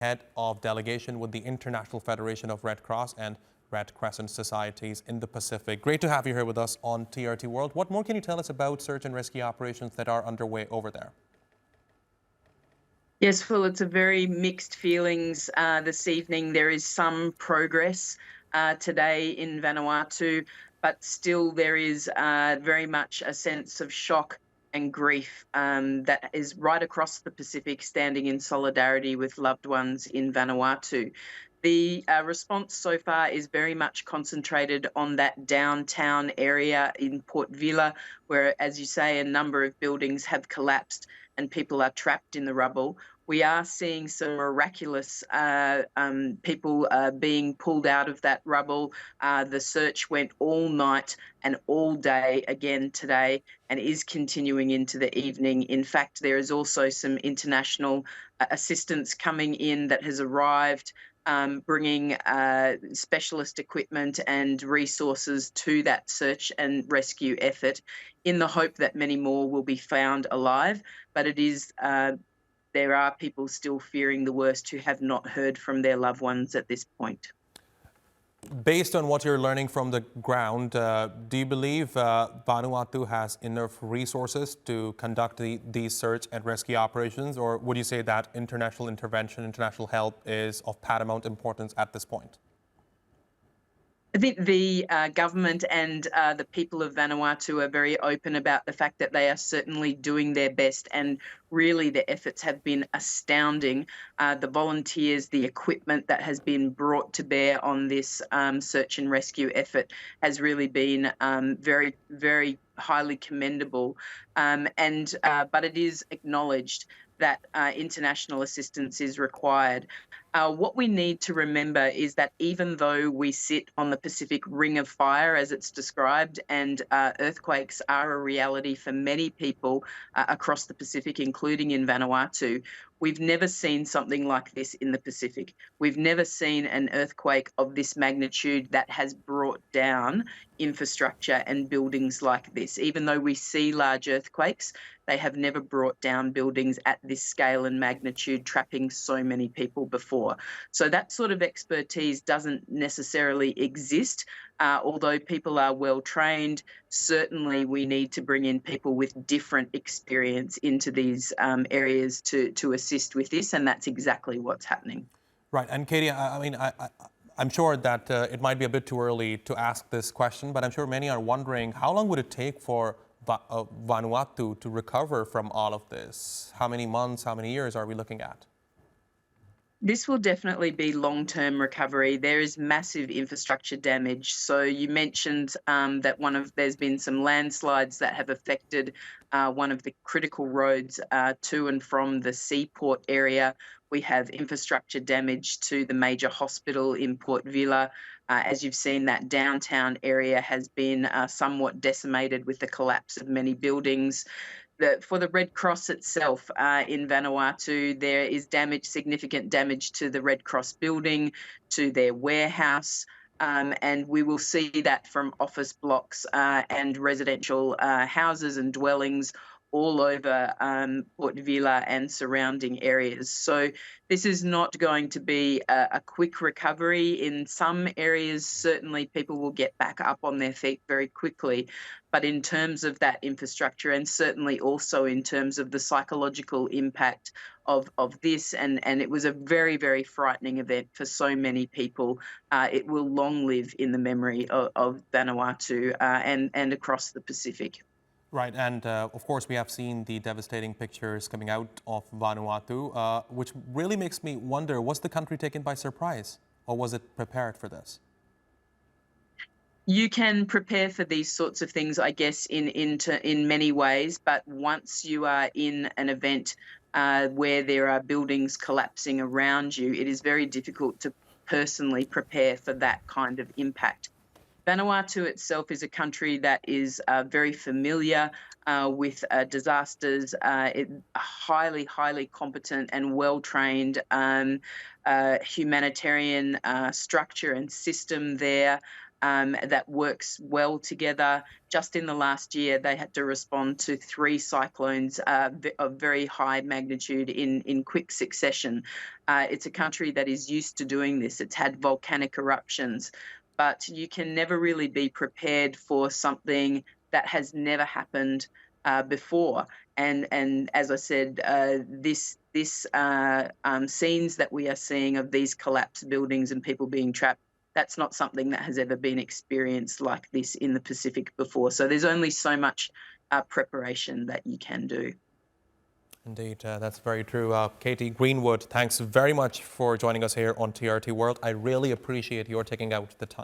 Head of delegation with the International Federation of Red Cross and Red Crescent Societies in the Pacific. Great to have you here with us on TRT World. What more can you tell us about search and rescue operations that are underway over there? Yes, well, it's a very mixed feelings this evening. There is some progress today in Vanuatu, but still there is very much a sense of shock and grief that is right across the Pacific, standing in solidarity with loved ones in Vanuatu. The response so far is very much concentrated on that downtown area in Port Vila, where, as you say, a number of buildings have collapsed and people are trapped in the rubble. We are seeing some miraculous people being pulled out of that rubble. The search went all night and all day again today and is continuing into the evening. In fact, there is also some international assistance coming in that has arrived, bringing specialist equipment and resources to that search and rescue effort in the hope that many more will be found alive. But it is there are people still fearing the worst who have not heard from their loved ones at this point. Based on what you're learning from the ground, do you believe Vanuatu has enough resources to conduct these search and rescue operations, or would you say that international intervention, international help is of paramount importance at this point? I think the government and the people of Vanuatu are very open about the fact that they are certainly doing their best, and really the efforts have been astounding. The volunteers, the equipment that has been brought to bear on this search and rescue effort has really been very, very highly commendable. But it is acknowledged that international assistance is required. What we need to remember is that even though we sit on the Pacific Ring of Fire, as it's described, and earthquakes are a reality for many people across the Pacific, including in Vanuatu, we've never seen something like this in the Pacific. We've never seen an earthquake of this magnitude that has brought down infrastructure and buildings like this. Even though we see large earthquakes, they have never brought down buildings at this scale and magnitude, trapping so many people before. So that sort of expertise doesn't necessarily exist. Although people are well trained, certainly we need to bring in people with different experience into these areas to assist with this, and that's exactly what's happening. Right, and Katie, I'm sure that it might be a bit too early to ask this question, but I'm sure many are wondering, how long would it take for Vanuatu to recover from all of this? How many months, how many years are we looking at? This will definitely be long-term recovery. There is massive infrastructure damage. So you mentioned that there's been some landslides that have affected one of the critical roads to and from the seaport area. We have infrastructure damage to the major hospital in Port Vila. As you've seen, that downtown area has been somewhat decimated with the collapse of many buildings. For the Red Cross itself in Vanuatu, there is significant damage to the Red Cross building, to their warehouse, and we will see that from office blocks and residential houses and dwellings all over Port Vila and surrounding areas. So this is not going to be a quick recovery. In some areas, certainly people will get back up on their feet very quickly. But in terms of that infrastructure, and certainly also in terms of the psychological impact of this, and it was a very, very frightening event for so many people, it will long live in the memory of Vanuatu and across the Pacific. Right, and of course we have seen the devastating pictures coming out of Vanuatu, which really makes me wonder, was the country taken by surprise, or was it prepared for this? You can prepare for these sorts of things, I guess, in many ways, but once you are in an event where there are buildings collapsing around you, it is very difficult to personally prepare for that kind of impact. Vanuatu itself is a country that is very familiar with disasters, highly, highly competent and well-trained humanitarian structure and system there. that works well together. Just in the last year, they had to respond to 3 cyclones of very high magnitude in quick succession. It's a country that is used to doing this. It's had volcanic eruptions, but you can never really be prepared for something that has never happened before. And as I said, this scenes that we are seeing of these collapsed buildings and people being trapped, that's not something that has ever been experienced like this in the Pacific before. So there's only so much preparation that you can do. Indeed, that's very true. Katie Greenwood, thanks very much for joining us here on TRT World. I really appreciate your taking out the time.